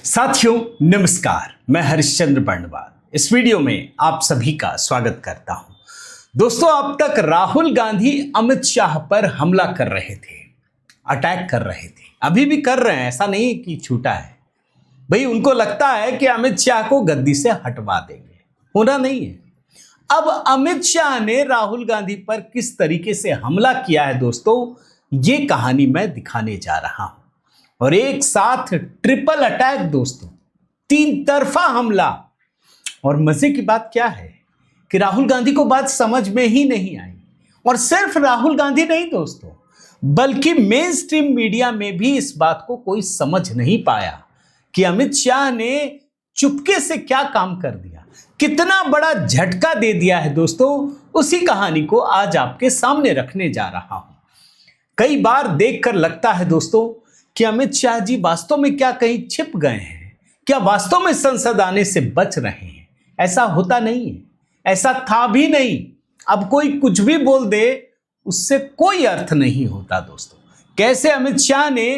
साथियों नमस्कार, मैं हरिश्चंद्र बर्णवाल इस वीडियो में आप सभी का स्वागत करता हूं। दोस्तों, अब तक राहुल गांधी अमित शाह पर हमला कर रहे थे, अटैक कर रहे थे, अभी भी कर रहे हैं, ऐसा नहीं कि छूटा है। भाई उनको लगता है कि अमित शाह को गद्दी से हटवा देंगे, होना नहीं है। अब अमित शाह ने राहुल गांधी पर किस तरीके से हमला किया है दोस्तों, ये कहानी मैं दिखाने जा रहा हूं। और एक साथ ट्रिपल अटैक दोस्तों, तीन तरफा हमला। और मजे की बात क्या है कि राहुल गांधी को बात समझ में ही नहीं आई। और सिर्फ राहुल गांधी नहीं दोस्तों, बल्कि मेन स्ट्रीम मीडिया में भी इस बात को कोई समझ नहीं पाया कि अमित शाह ने चुपके से क्या काम कर दिया, कितना बड़ा झटका दे दिया है दोस्तों। उसी कहानी को आज आपके सामने रखने जा रहा हूं। कई बार देखकर लगता है दोस्तों कि अमित शाह जी वास्तव में क्या कहीं छिप गए हैं, क्या वास्तव में संसद आने से बच रहे हैं। ऐसा होता नहीं है, ऐसा था भी नहीं। अब कोई कुछ भी बोल दे, उससे कोई अर्थ नहीं होता दोस्तों। कैसे अमित शाह ने,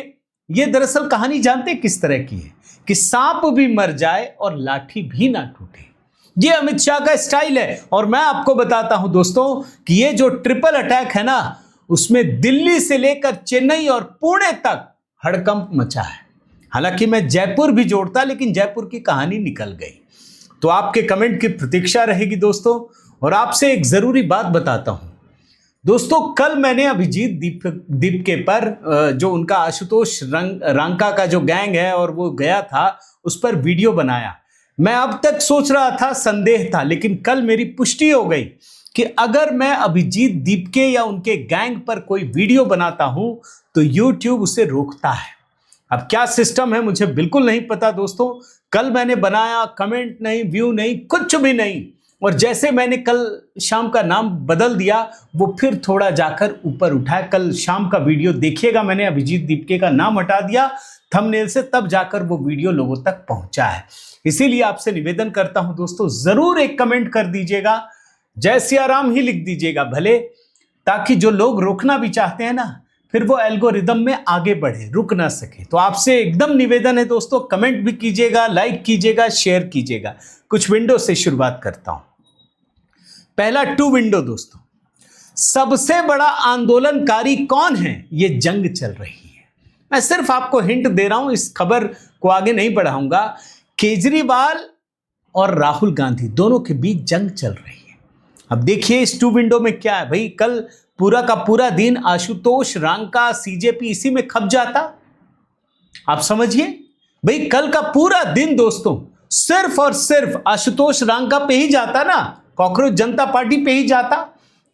ये दरअसल कहानी जानते किस तरह की है कि सांप भी मर जाए और लाठी भी ना टूटे। ये अमित शाह का स्टाइल है। और मैं आपको बताता हूं दोस्तों कि ये जो ट्रिपल अटैक है ना, उसमें दिल्ली से लेकर चेन्नई और पुणे तक हड़कंप मचा है। हालांकि मैं जयपुर भी जोड़ता, लेकिन जयपुर की कहानी निकल गई। तो आपके कमेंट की प्रतीक्षा रहेगी दोस्तों। और आपसे एक जरूरी बात बताता हूं दोस्तों, कल मैंने अभिजीत दीपके पर जो उनका आशुतोष रांका का जो गैंग है और वो गया था, उस पर वीडियो बनाया। मैं अब तक सोच रहा था, संदेह था, लेकिन कल मेरी पुष्टि हो गई कि अगर मैं अभिजीत दीपके या उनके गैंग पर कोई वीडियो बनाता हूं तो YouTube उसे रोकता है। अब क्या सिस्टम है मुझे बिल्कुल नहीं पता दोस्तों। कल मैंने बनाया, कमेंट नहीं, व्यू नहीं, कुछ भी नहीं। और जैसे मैंने कल शाम का नाम बदल दिया, वो फिर थोड़ा जाकर ऊपर उठा है। कल शाम का वीडियो देखिएगा, मैंने अभिजीत दीपके का नाम हटा दिया थंबनेल से, तब जाकर वो वीडियो लोगों तक पहुंचा है। इसीलिए आपसे निवेदन करता हूं दोस्तों, जरूर एक कमेंट कर दीजिएगा, जय सिया राम ही लिख दीजिएगा भले, ताकि जो लोग रोकना भी चाहते हैं ना, फिर वो एल्गोरिदम में आगे बढ़े, रुक ना सके। तो आपसे एकदम निवेदन है दोस्तों, कमेंट भी कीजिएगा, लाइक कीजिएगा, शेयर कीजिएगा। कुछ विंडो से शुरुआत करता हूं। पहला टू विंडो दोस्तों, सबसे बड़ा आंदोलनकारी कौन है, ये जंग चल रही है। मैं सिर्फ आपको हिंट दे रहा हूं, इस खबर को आगे नहीं बढ़ाऊंगा। केजरीवाल और राहुल गांधी दोनों के बीच जंग चल रही है। अब देखिए इस टू विंडो में क्या है। भाई कल पूरा का पूरा दिन आशुतोष रांका, सीजेपी इसी में खप जाता। आप समझिए, भाई कल का पूरा दिन दोस्तों सिर्फ और सिर्फ आशुतोष रांका पे ही जाता ना, कॉकरोच जनता पार्टी पे ही जाता,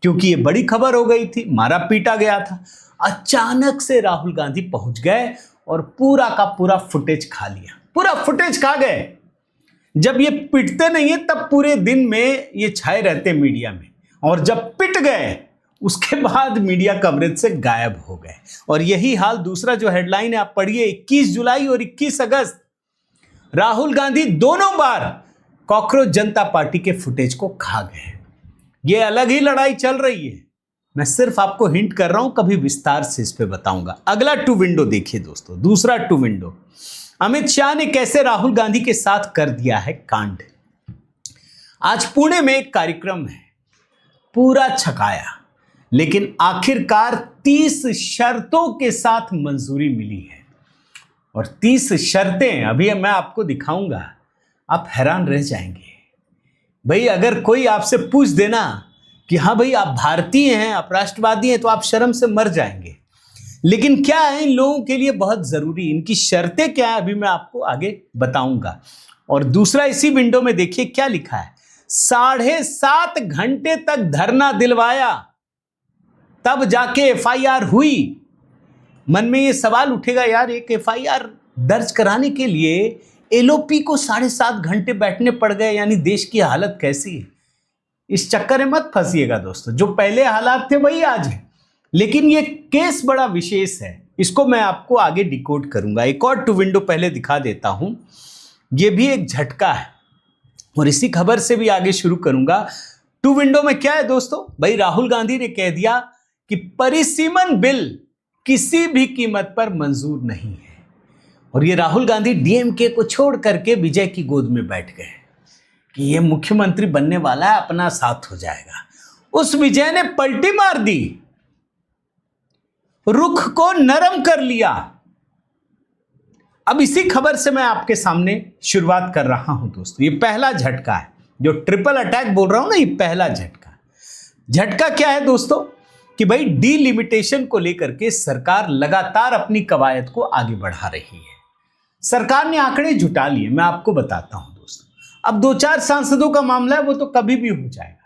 क्योंकि ये बड़ी खबर हो गई थी, मारा पीटा गया था। अचानक से राहुल गांधी पहुंच गए और पूरा का पूरा फुटेज खा लिया, पूरा फुटेज खा गए। जब ये पिटते नहीं है तब पूरे दिन में ये छाए रहते मीडिया में, और जब पिट गए उसके बाद मीडिया कवरेज से गायब हो गए। और यही हाल दूसरा जो हेडलाइन है आप पढ़िए, 21 जुलाई और 21 अगस्त राहुल गांधी दोनों बार कॉकरोच जनता पार्टी के फुटेज को खा गए। ये अलग ही लड़ाई चल रही है। मैं सिर्फ आपको हिंट कर रहा हूं, कभी विस्तार से इस पे बताऊंगा। अगला टू विंडो देखिए दोस्तों, दूसरा टू विंडो, अमित शाह ने कैसे राहुल गांधी के साथ कर दिया है कांड। आज पुणे में एक कार्यक्रम है, पूरा छकाया, लेकिन आखिरकार 30 शर्तों के साथ मंजूरी मिली है। और 30 शर्तें अभी मैं आपको दिखाऊंगा, आप हैरान रह जाएंगे। भाई अगर कोई आपसे पूछ देना कि हाँ भाई आप भारतीय हैं, आप राष्ट्रवादी हैं, तो आप शर्म से मर जाएंगे। लेकिन क्या है इन लोगों के लिए बहुत जरूरी, इनकी शर्तें क्या है अभी मैं आपको आगे बताऊंगा। और दूसरा इसी विंडो में देखिए क्या लिखा है, 7.5 घंटे तक धरना दिलवाया, तब जाके एफआईआर हुई। मन में ये सवाल उठेगा, यार एक एफआईआर दर्ज कराने के लिए एलओपी को 7.5 घंटे बैठने पड़ गए, यानी देश की हालत कैसी है। इस चक्कर में मत फंसिएगा दोस्तों, जो पहले हालात थे वही आज है। लेकिन ये केस बड़ा विशेष है, इसको मैं आपको आगे डिकोड करूंगा। एक और टू विंडो पहले दिखा देता हूं, ये भी एक झटका है और इसी खबर से भी आगे शुरू करूंगा। टू विंडो में क्या है दोस्तों, भाई राहुल गांधी ने कह दिया कि परिसीमन बिल किसी भी कीमत पर मंजूर नहीं है। और ये राहुल गांधी डीएमके को छोड़ करके विजय की गोद में बैठ गए कि ये मुख्यमंत्री बनने वाला है, अपना साथ हो जाएगा। उस विजय ने पलटी मार दी, रुख को नरम कर लिया। अब इसी खबर से मैं आपके सामने शुरुआत कर रहा हूं दोस्तों। ये पहला झटका है, जो ट्रिपल अटैक बोल रहा हूं ना, ये पहला झटका। झटका क्या है दोस्तों कि भाई डीलिमिटेशन को लेकर के सरकार लगातार अपनी कवायद को आगे बढ़ा रही है। सरकार ने आंकड़े जुटा लिए, मैं आपको बताता हूं दोस्तों। अब 2-4 सांसदों का मामला है, वो तो कभी भी हो जाएगा,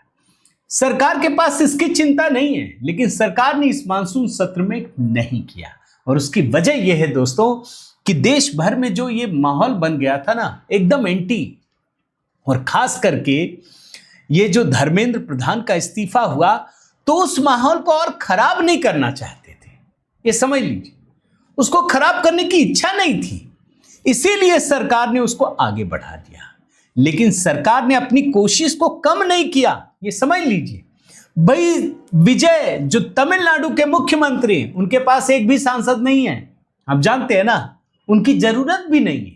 सरकार के पास इसकी चिंता नहीं है। लेकिन सरकार ने इस मानसून सत्र में नहीं किया, और उसकी वजह यह है दोस्तों कि देश भर में जो ये माहौल बन गया था ना, एकदम एंटी, और खास करके ये जो धर्मेंद्र प्रधान का इस्तीफा हुआ, तो उस माहौल को और खराब नहीं करना चाहते थे। ये समझ लीजिए, उसको खराब करने की इच्छा नहीं थी, इसीलिए सरकार ने उसको आगे बढ़ा दिया। लेकिन सरकार ने अपनी कोशिश को कम नहीं किया, ये समझ लीजिए। भाई विजय जो तमिलनाडु के मुख्यमंत्री, उनके पास एक भी सांसद नहीं है, आप जानते हैं ना, उनकी जरूरत भी नहीं है।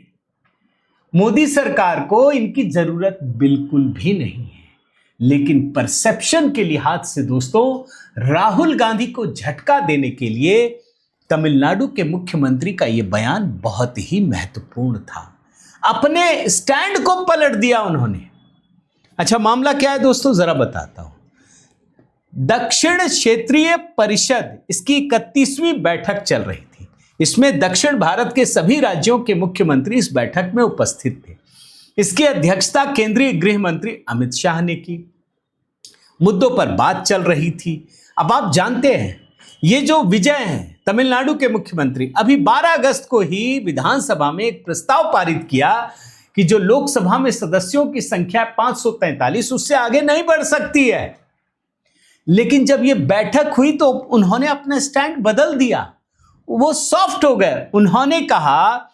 मोदी सरकार को इनकी जरूरत बिल्कुल भी नहीं है। लेकिन परसेप्शन के लिहाज से दोस्तों, राहुल गांधी को झटका देने के लिए तमिलनाडु के मुख्यमंत्री का यह बयान बहुत ही महत्वपूर्ण था। अपने स्टैंड को पलट दिया उन्होंने। अच्छा, मामला क्या है दोस्तों, जरा बताता हूं। दक्षिण क्षेत्रीय परिषद, इसकी 31वीं बैठक चल रही थी। इसमें दक्षिण भारत के सभी राज्यों के मुख्यमंत्री इस बैठक में उपस्थित थे। इसकी अध्यक्षता केंद्रीय गृह मंत्री अमित शाह ने की। मुद्दों पर बात चल रही थी। अब आप जानते हैं, ये जो विजय हैं तमिलनाडु के मुख्यमंत्री, अभी 12 अगस्त को ही विधानसभा में एक प्रस्ताव पारित किया कि जो लोकसभा में सदस्यों की संख्या 543, उससे आगे नहीं बढ़ सकती है। लेकिन जब ये बैठक हुई तो उन्होंने अपना स्टैंड बदल दिया, वो सॉफ्ट हो गए। उन्होंने कहा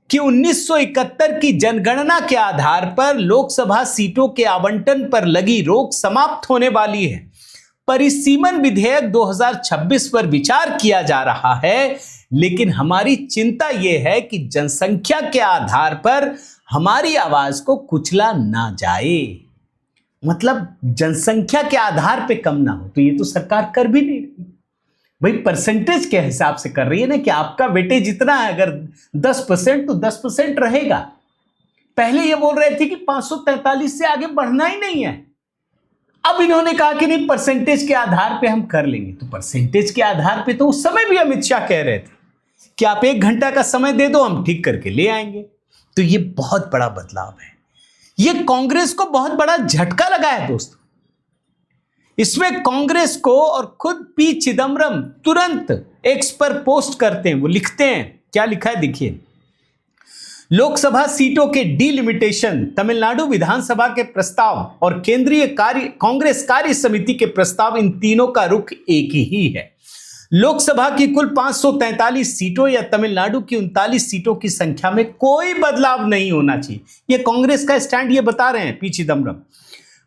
कि 1971 की जनगणना के आधार पर लोकसभा सीटों के आवंटन पर लगी रोक समाप्त होने वाली है। परिसीमन विधेयक 2026 पर विचार किया जा रहा है, लेकिन हमारी चिंता यह है कि जनसंख्या के आधार पर हमारी आवाज को कुचला ना जाए। मतलब जनसंख्या के आधार पे कम ना हो। तो ये तो सरकार कर भी नहीं रही भाई, परसेंटेज के हिसाब से कर रही है ना, कि आपका वेटेज जितना है, अगर 10% तो 10% रहेगा। पहले ये बोल रहे थे कि 543 से आगे बढ़ना ही नहीं है। अब इन्होंने कहा कि नहीं, परसेंटेज के आधार पे हम कर लेंगे। तो परसेंटेज के आधार पे तो उस समय भी अमित शाह कह रहे थे कि आप 1 घंटा का समय दे दो, हम ठीक करके ले आएंगे। तो ये बहुत बड़ा बदलाव है। ये कांग्रेस को बहुत बड़ा झटका लगा है दोस्तों। इसमें कांग्रेस को, और खुद पी चिदम्बरम तुरंत एक्स पर पोस्ट करते हैं। वो लिखते हैं, क्या लिखा है देखिए, लोकसभा सीटों के डीलिमिटेशन, तमिलनाडु विधानसभा के प्रस्ताव और केंद्रीय कांग्रेस कार्य समिति के प्रस्ताव, इन तीनों का रुख एक ही है। लोकसभा की कुल 543 सीटों या तमिलनाडु की 39 सीटों की संख्या में कोई बदलाव नहीं होना चाहिए। यह कांग्रेस का स्टैंड ये बता रहे हैं पी चिदम्बरम।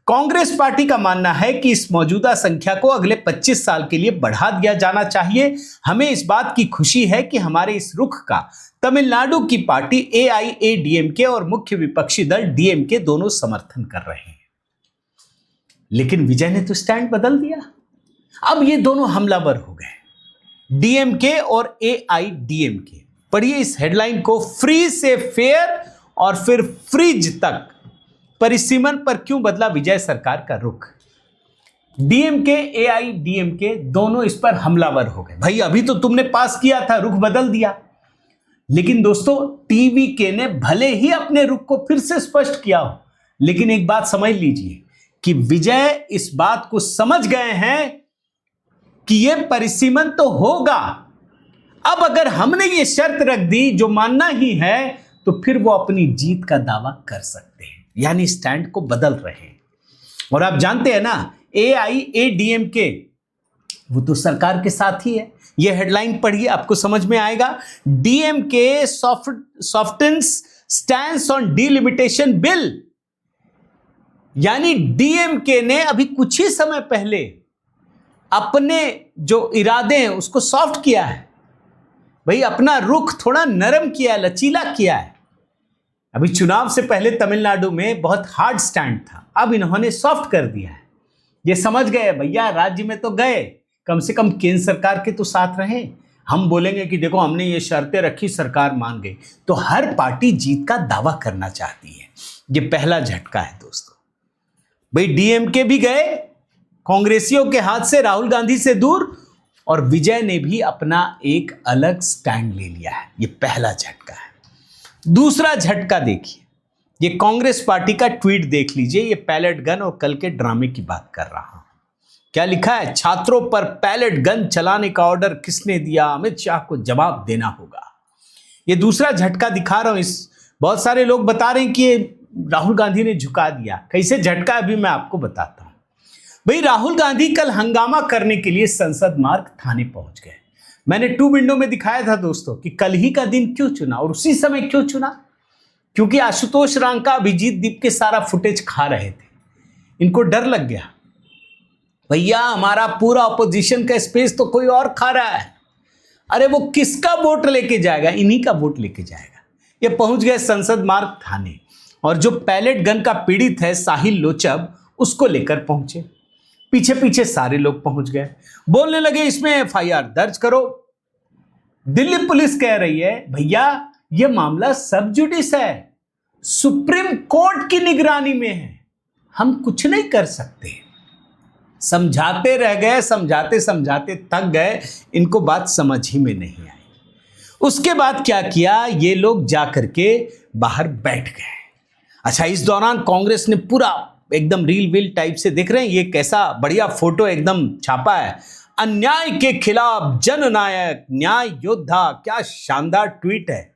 कांग्रेस पार्टी का मानना है कि इस मौजूदा संख्या को अगले 25 साल के लिए बढ़ा दिया जाना चाहिए। हमें इस बात की खुशी है कि हमारे इस रुख का तमिलनाडु की पार्टी एआईएडीएमके और मुख्य विपक्षी दल डीएमके दोनों समर्थन कर रहे हैं। लेकिन विजय ने तो स्टैंड बदल दिया। अब ये दोनों हमलावर हो गए, डीएमके और एआईडीएमके। पढ़िए इस हेडलाइन को, फ्री से फेयर और फिर फ्रीज तक, परिसीमन पर क्यों बदला विजय सरकार का रुख। डीएमके एआईडीएमके दोनों इस पर हमलावर हो गए। भाई अभी तो तुमने पास किया था, रुख बदल दिया। लेकिन दोस्तों, टीवीके ने भले ही अपने रुख को फिर से स्पष्ट किया हो, लेकिन एक बात समझ लीजिए कि विजय इस बात को समझ गए हैं कि यह परिसीमन तो होगा। अब अगर हमने ये शर्त रख दी जो मानना ही है, तो फिर वो अपनी जीत का दावा कर सकते हैं। यानी स्टैंड को बदल रहे हैं। और आप जानते हैं ना, एआईएडीएमके वो तो सरकार के साथ ही है। ये हेडलाइन पढ़िए, आपको समझ में आएगा। DMK softens stands on delimitation bill. यानी डीएमके ने अभी कुछ ही समय पहले अपने जो इरादे हैं उसको सॉफ्ट किया है। भाई अपना रुख थोड़ा नरम किया है, लचीला किया है। अभी चुनाव से पहले तमिलनाडु में बहुत हार्ड स्टैंड था, अब इन्होंने सॉफ्ट कर दिया है। ये समझ गए भैया राज्य में तो गए, कम से कम केंद्र सरकार के तो साथ रहे। हम बोलेंगे कि देखो हमने ये शर्तें रखी, सरकार मान गई, तो हर पार्टी जीत का दावा करना चाहती है। ये पहला झटका है दोस्तों। भाई डीएमके भी गए कांग्रेसियों के हाथ से, राहुल गांधी से दूर, और विजय ने भी अपना एक अलग स्टैंड ले लिया है। ये पहला झटका है। दूसरा झटका देखिए, ये कांग्रेस पार्टी का ट्वीट देख लीजिए। ये पैलेट गन और कल के ड्रामे की बात कर रहा हूं। क्या लिखा है? छात्रों पर पैलेट गन चलाने का ऑर्डर किसने दिया? अमित शाह को जवाब देना होगा। ये दूसरा झटका दिखा रहा हूं। बहुत सारे लोग बता रहे हैं कि ये राहुल गांधी ने झुका दिया। कैसे झटका, अभी मैं आपको बताता हूं। भाई राहुल गांधी कल हंगामा करने के लिए संसद मार्ग थाने पहुंच गए। मैंने 2 विंडो में दिखाया था दोस्तों कि कल ही का दिन क्यों चुना और उसी समय क्यों चुना। क्योंकि आशुतोष रांका, अभिजीत दीप के सारा फुटेज खा रहे थे। इनको डर लग गया, भैया हमारा पूरा ऑपोजिशन का स्पेस तो कोई और खा रहा है। अरे वो किसका वोट लेके जाएगा? इन्हीं का वोट लेके जाएगा। ये पहुंच गए संसद मार्ग थाने, और जो पैलेट गन का पीड़ित है साहिल लोचब, उसको लेकर पहुंचे। पीछे पीछे सारे लोग पहुंच गए, बोलने लगे इसमें एफआईआर दर्ज करो। दिल्ली पुलिस कह रही है भैया ये मामला सब जुडिस है, सुप्रीम कोर्ट की निगरानी में है, हम कुछ नहीं कर सकते। समझाते रह गए, समझाते समझाते थक गए, इनको बात समझ ही में नहीं आई। उसके बाद क्या किया, ये लोग जाकर के बाहर बैठ गए। अच्छा, इस दौरान कांग्रेस ने पूरा एकदम रील वील टाइप से, देख रहे हैं ये कैसा बढ़िया फोटो एकदम छापा है, अन्याय के खिलाफ जननायक न्याय योद्धा। क्या शानदार ट्वीट है।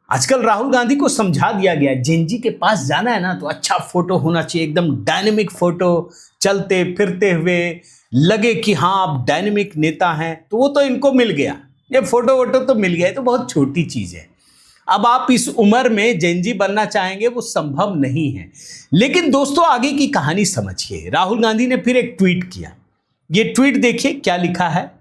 आजकल राहुल गांधी को समझा दिया गया है, जेनजी के पास जाना है ना तो अच्छा फोटो होना चाहिए, एकदम डायनेमिक फोटो, चलते फिरते हुए लगे कि हाँ आप डायनेमिक नेता हैं। तो वो तो इनको मिल गया, ये फोटो वोटो तो मिल गया, तो बहुत छोटी चीज है। अब आप इस उम्र में जेनजी बनना चाहेंगे वो संभव नहीं है। लेकिन दोस्तों आगे की कहानी समझिए। राहुल गांधी ने फिर एक ट्वीट किया। ये ट्वीट देखिए क्या लिखा है।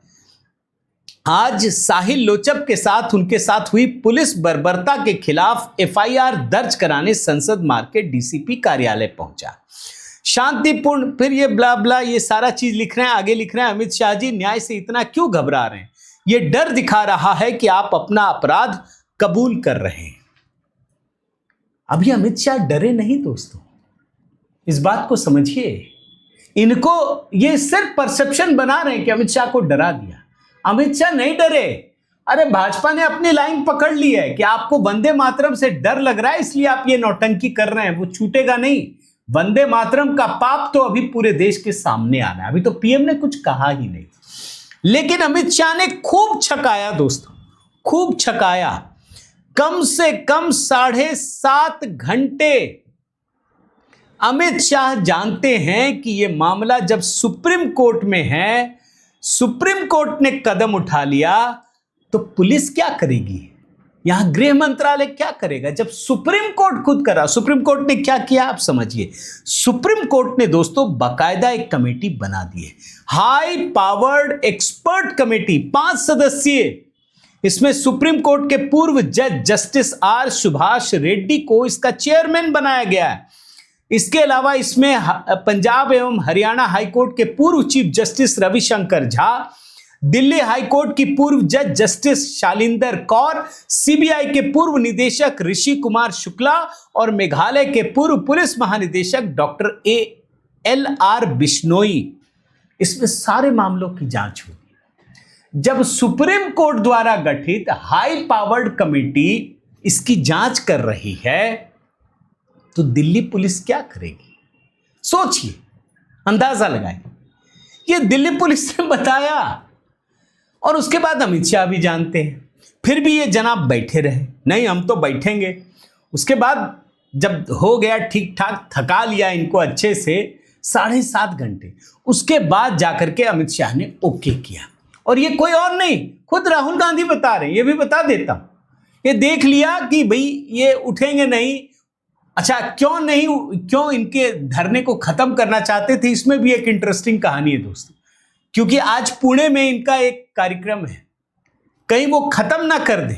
आज साहिल लोचब के साथ उनके साथ हुई पुलिस बर्बरता के खिलाफ एफआईआर दर्ज कराने संसद मार्ग के डीसीपी कार्यालय पहुंचा। शांतिपूर्ण, फिर ये ब्ला ब्ला ये सारा चीज लिख रहे हैं। आगे लिख रहे हैं अमित शाह जी न्याय से इतना क्यों घबरा रहे हैं? ये डर दिखा रहा है कि आप अपना अपराध कबूल कर रहे हैं। अभी अमित शाह डरे नहीं दोस्तों, इस बात को समझिए। इनको ये सिर्फ परसेप्शन बना रहे हैं कि अमित शाह को डरा दिया। अमित शाह नहीं डरे। अरे भाजपा ने अपनी लाइन पकड़ ली है कि आपको वंदे मातरम से डर लग रहा है इसलिए आप ये नौटंकी कर रहे हैं, वो छूटेगा नहीं। वंदे मातरम का पाप तो अभी पूरे देश के सामने आना है। अभी तो पीएम ने कुछ कहा ही नहीं, लेकिन अमित शाह ने खूब छकाया दोस्तों, खूब छकाया। कम से कम 7.5 घंटे अमित शाह जानते हैं कि यह मामला जब सुप्रीम कोर्ट में है, सुप्रीम कोर्ट ने कदम उठा लिया तो पुलिस क्या करेगी, यहां गृह मंत्रालय क्या करेगा? जब सुप्रीम कोर्ट खुद करा, सुप्रीम कोर्ट ने क्या किया आप समझिए। सुप्रीम कोर्ट ने दोस्तों बाकायदा एक कमेटी बना दी है, हाई पावर्ड एक्सपर्ट कमेटी, 5 सदस्यीय। इसमें सुप्रीम कोर्ट के पूर्व जज जस्टिस आर सुभाष रेड्डी को इसका चेयरमैन बनाया गया है। इसके अलावा इसमें पंजाब एवं हरियाणा हाईकोर्ट के पूर्व chief justice Ravishankar Jha, Delhi high court की पूर्व जज जस्टिस शालिंदर कौर, सीबीआई के पूर्व निदेशक ऋषि कुमार शुक्ला और मेघालय के पूर्व पुलिस महानिदेशक डॉक्टर एल.आर. बिश्नोई। इसमें सारे मामलों की जांच होगी। जब सुप्रीम कोर्ट द्वारा गठित हाई पावर्ड कमेटी इसकी जांच कर रही है तो दिल्ली पुलिस क्या करेगी? सोचिए, अंदाजा लगाइए। ये दिल्ली पुलिस ने बताया और उसके बाद अमित शाह भी जानते हैं, फिर भी ये जनाब बैठे रहे, नहीं हम तो बैठेंगे। उसके बाद जब हो गया ठीक ठाक, थका लिया इनको अच्छे से 7.5 घंटे, उसके बाद जाकर के अमित शाह ने ओके किया। और ये कोई और नहीं, खुद राहुल गांधी बता रहे हैं। ये भी बता देता हूं, ये देख लिया कि भाई ये उठेंगे नहीं। अच्छा, क्यों नहीं, क्यों इनके धरने को खत्म करना चाहते थे, इसमें भी एक इंटरेस्टिंग कहानी है दोस्तों। क्योंकि आज पुणे में इनका एक कार्यक्रम है, कहीं वो खत्म ना कर दे,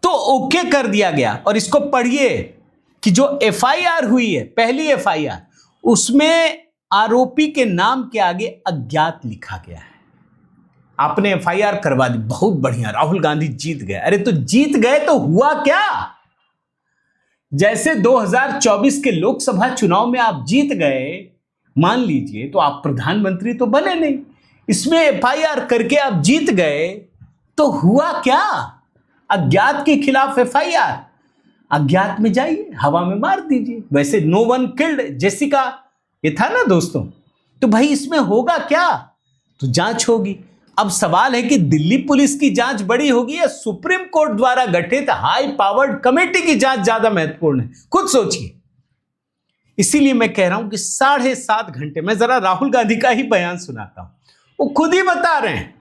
तो ओके कर दिया गया। और इसको पढ़िए कि जो एफआईआर हुई है, पहली एफआईआर, उसमें आरोपी के नाम के आगे अज्ञात लिखा गया है। आपने एफआईआर करवा दी, बहुत बढ़िया, राहुल गांधी जीत गए। अरे तो जीत गए तो हुआ क्या? जैसे 2024 के लोकसभा चुनाव में आप जीत गए, मान लीजिए, तो आप प्रधानमंत्री तो बने नहीं, इसमें एफआईआर करके आप जीत गए, तो हुआ क्या? अज्ञात के खिलाफ एफआईआर, अज्ञात में जाइए, हवा में मार दीजिए। वैसे नो वन किल्ड जेसिका, ये था ना दोस्तों। तो भाई इसमें होगा क्या? तो जांच होगी। अब सवाल है कि दिल्ली पुलिस की जांच बड़ी होगी या सुप्रीम कोर्ट द्वारा गठित हाई पावर्ड कमेटी की जांच ज्यादा महत्वपूर्ण है? खुद सोचिए। इसीलिए मैं कह रहा हूं कि 7.5 घंटे, मैं जरा राहुल गांधी का ही बयान सुनाता हूं, वो खुद ही बता रहे हैं।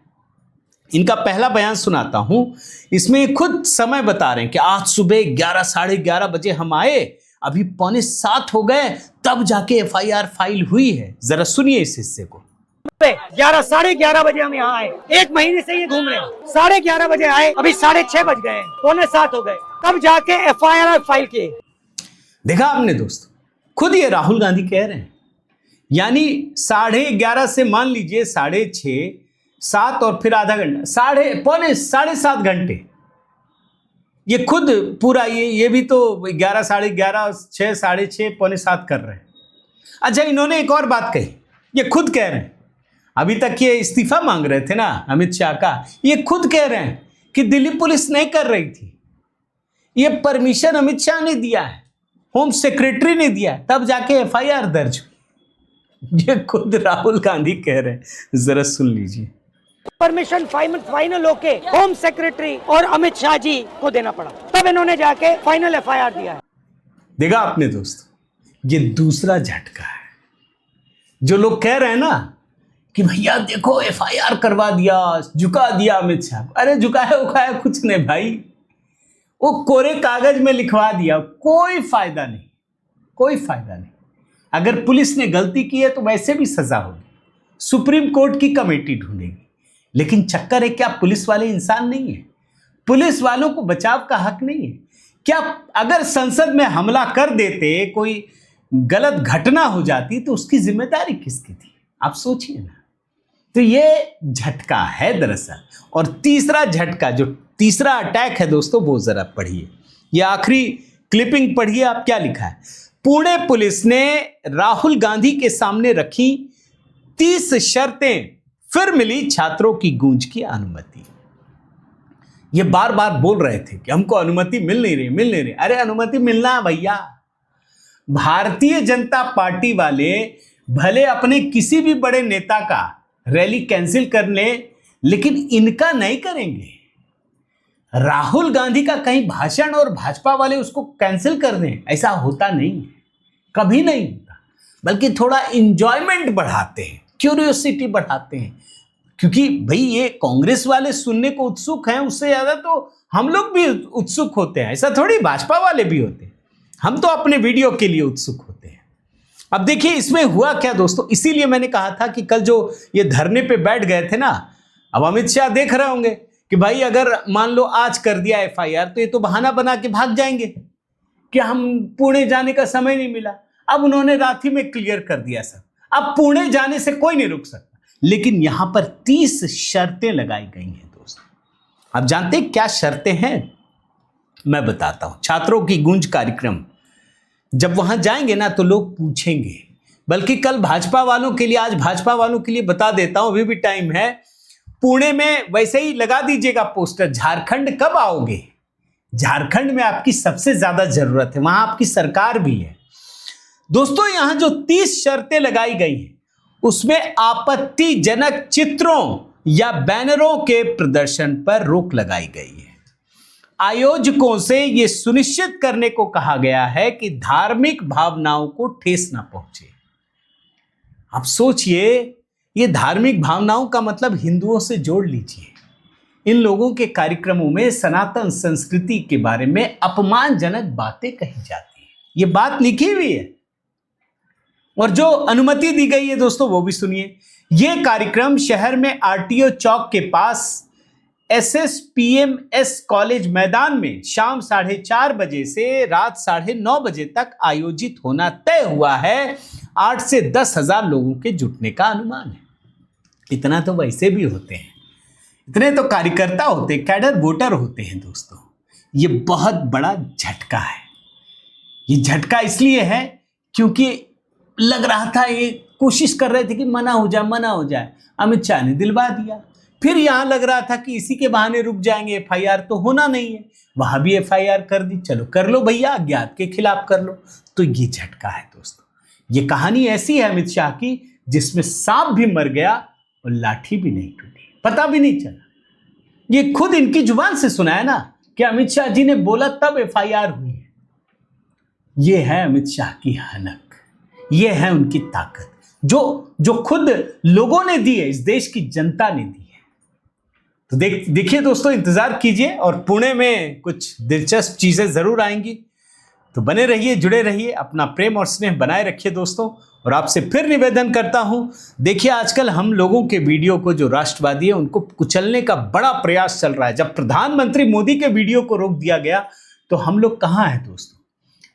इनका पहला बयान सुनाता हूं, इसमें खुद समय बता रहे हैं कि आज सुबह 11, 11:30 बजे हम आए, अभी 6:45 हो गए, तब जाके एफआईआर फाइल हुई है। जरा सुनिए इस हिस्से को। 11, 11:30 बजे हम यहाँ आए, 1 महीने से ये घूम रहे हैं। 11:30 बजे आए, अभी 6:30 बज गए, 6:45 हो गए, तब जाके एफआईआर फाइल किए। देखा आपने दोस्तों, खुद ये राहुल गांधी कह रहे हैं। यानी 11:30 से मान लीजिए 6:30, 7 और फिर आधा घंटा, 7.5 घंटे। ये खुद पूरा ये भी तो 11, 11:30, 6, 6:30, 6:45 कर रहे हैं। अच्छा, इन्होंने एक और बात कही, ये खुद कह रहे हैं, अभी तक ये इस्तीफा मांग रहे थे ना अमित शाह का, ये खुद कह रहे हैं कि दिल्ली पुलिस नहीं कर रही थी, ये परमिशन अमित शाह ने दिया है, होम सेक्रेटरी ने दिया है, तब जाके एफआईआर दर्ज हुई। ये खुद राहुल गांधी कह रहे हैं, जरा सुन लीजिए। परमिशन फाइनल होके होम सेक्रेटरी और अमित शाह जी को देना पड़ा, तब इन्होंने जाके फाइनल एफआईआर दिया है। देखा आपने दोस्तों, ये दूसरा झटका है। जो लोग कह रहे हैं ना कि भैया देखो एफआईआर करवा दिया, झुका दिया अमित शाह, अरे झुकाया उकाया कुछ नहीं भाई, वो कोरे कागज में लिखवा दिया, कोई फायदा नहीं, कोई फायदा नहीं। अगर पुलिस ने गलती की है तो वैसे भी सजा होगी, सुप्रीम कोर्ट की कमेटी ढूंढेगी। लेकिन चक्कर है क्या पुलिस वाले इंसान नहीं है? पुलिस वालों को बचाव का हक नहीं है क्या? अगर संसद में हमला कर देते, कोई गलत घटना हो जाती, तो उसकी जिम्मेदारी किसकी थी? आप सोचिए ना। तो ये झटका है दरअसल। और तीसरा झटका, जो तीसरा अटैक है दोस्तों, वो जरा पढ़िए, ये आखिरी क्लिपिंग पढ़िए आप, क्या लिखा है। पुणे पुलिस ने राहुल गांधी के सामने रखी 30 शर्तें, फिर मिली छात्रों की गूंज की अनुमति। ये बार बार बोल रहे थे कि हमको अनुमति मिल नहीं रही। अरे अनुमति मिलना है भैया। भारतीय जनता पार्टी वाले भले अपने किसी भी बड़े नेता का रैली कैंसिल कर ले, लेकिन इनका नहीं करेंगे। राहुल गांधी का कहीं भाषण और भाजपा वाले उसको कैंसिल कर दें, ऐसा होता नहीं है, कभी नहीं होता। बल्कि थोड़ा इंजॉयमेंट बढ़ाते हैं, क्यूरियोसिटी बढ़ाते हैं, क्योंकि भाई ये कांग्रेस वाले सुनने को उत्सुक हैं, उससे ज्यादा तो हम लोग भी उत्सुक होते हैं। ऐसा थोड़ी भाजपा वाले भी होते हैं, हम तो अपने वीडियो के लिए उत्सुक होते हैं। अब देखिए इसमें हुआ क्या दोस्तों, इसीलिए मैंने कहा था कि कल जो ये धरने पे बैठ गए थे ना, अब अमित शाह देख रहे होंगे कि भाई अगर मान लो आज कर दिया एफआईआर, तो ये तो बहाना बना के भाग जाएंगे कि हम पुणे जाने का समय नहीं मिला। अब उन्होंने रात ही में क्लियर कर दिया सब, अब पुणे जाने से कोई नहीं रुक सकता। लेकिन यहां पर 30 शर्तें लगाई गई हैं दोस्तों। आप जानते हैं क्या शर्तें हैं? मैं बताता हूं। छात्रों की गूंज कार्यक्रम, जब वहां जाएंगे ना तो लोग पूछेंगे, बल्कि कल भाजपा वालों के लिए, आज भाजपा वालों के लिए बता देता हूं, अभी भी टाइम है। पुणे में वैसे ही लगा दीजिएगा पोस्टर, झारखंड कब आओगे? झारखंड में आपकी सबसे ज्यादा जरूरत है, वहां आपकी सरकार भी है। दोस्तों यहां जो 30 शर्तें लगाई गई हैं, उसमें आपत्तिजनक चित्रों या बैनरों के प्रदर्शन पर रोक लगाई गई है। आयोजकों से यह सुनिश्चित करने को कहा गया है कि धार्मिक भावनाओं को ठेस न पहुंचे। आप सोचिए, ये धार्मिक भावनाओं का मतलब हिंदुओं से जोड़ लीजिए। इन लोगों के कार्यक्रमों में सनातन संस्कृति के बारे में अपमानजनक बातें कही जाती हैं, ये बात लिखी हुई है। और जो अनुमति दी गई है दोस्तों, वो भी सुनिए। ये कार्यक्रम शहर में आरटीओ चौक के पास SSPMS कॉलेज मैदान में शाम 4:30 बजे से रात 9:30 बजे तक आयोजित होना तय हुआ है। 8 से 10,000 लोगों के जुटने का अनुमान है। इतना तो वैसे भी होते हैं, इतने तो कार्यकर्ता होते हैं, कैडर वोटर होते हैं दोस्तों। ये बहुत बड़ा झटका है। ये झटका इसलिए है क्योंकि लग रहा था, ये कोशिश कर रहे थे कि मना हो जाए। अमित शाह ने दिलवा दिया। फिर यहां लग रहा था कि इसी के बहाने रुक जाएंगे, FIR तो होना नहीं है, वहां भी FIR कर दी। चलो कर लो भैया, अज्ञात के खिलाफ कर लो। तो ये झटका है दोस्तों। ये कहानी ऐसी है अमित शाह की जिसमें सांप भी मर गया और लाठी भी नहीं टूटी, पता भी नहीं चला। ये खुद इनकी जुबान से सुना है ना कि अमित शाह जी ने बोला तब FIR हुई है। ये है अमित शाह की हनक, ये है उनकी ताकत जो खुद लोगों ने दी है, इस देश की जनता ने दी है। तो देखिए दोस्तों, इंतजार कीजिए और पुणे में कुछ दिलचस्प चीजें जरूर आएंगी। तो बने रहिए, जुड़े रहिए, अपना प्रेम और स्नेह बनाए रखिए दोस्तों। और आपसे फिर निवेदन करता हूं, देखिए आजकल हम लोगों के वीडियो को, जो राष्ट्रवादी है, उनको कुचलने का बड़ा प्रयास चल रहा है। जब प्रधानमंत्री मोदी के वीडियो को रोक दिया गया तो हम लोग कहां हैं दोस्तों।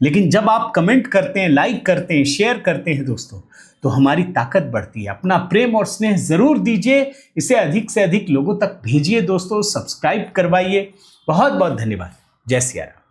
लेकिन जब आप कमेंट करते हैं, लाइक करते हैं, शेयर करते हैं दोस्तों, तो हमारी ताकत बढ़ती है। अपना प्रेम और स्नेह जरूर दीजिए, इसे अधिक से अधिक लोगों तक भेजिए दोस्तों, सब्सक्राइब करवाइए। बहुत बहुत धन्यवाद। जय सिया राम।